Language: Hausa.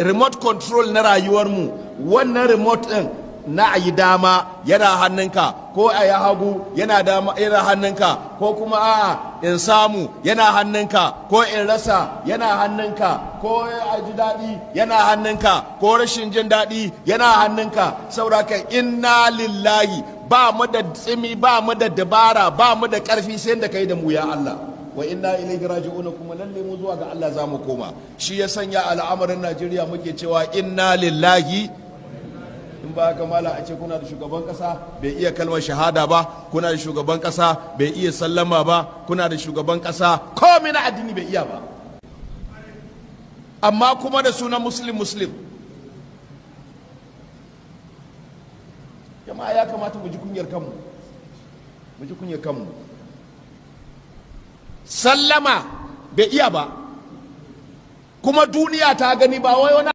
remote control na rayuwarmu, wannan remote ɗin na a yi dama yana hannunka, ko a yi hagu yana hannunka, ko kuma a'a in samu yana hannunka, ko in rasa yana hannunka, ko a ji daɗi yana hannunka, ko rashin jin daɗi yana hannunka. Sauraka inna lillahi, ba mu da tsimi, ba mu da dabara, ba mu da ƙarfi sai da kai da mu ya Allah. Wa inna ilaihi raji'un, kuma lalle mu zuwa ga Allah za mu koma. Shi ya sanya al'amarin Najeriya muke cewa inna lillahi. In ba haka mala a ce kuna da shugaban kasa bai iya kalmar shahada ba, kuna da shugaban kasa bai iya sallama ba, kuna da shugaban kasa komai na addini bai iya ba, amma kuma da sunan muslim. Jama'a ya kamata mu ji kunyar kanmu, sallama bai iya ba, kuma duniya ta gani, ba wai wani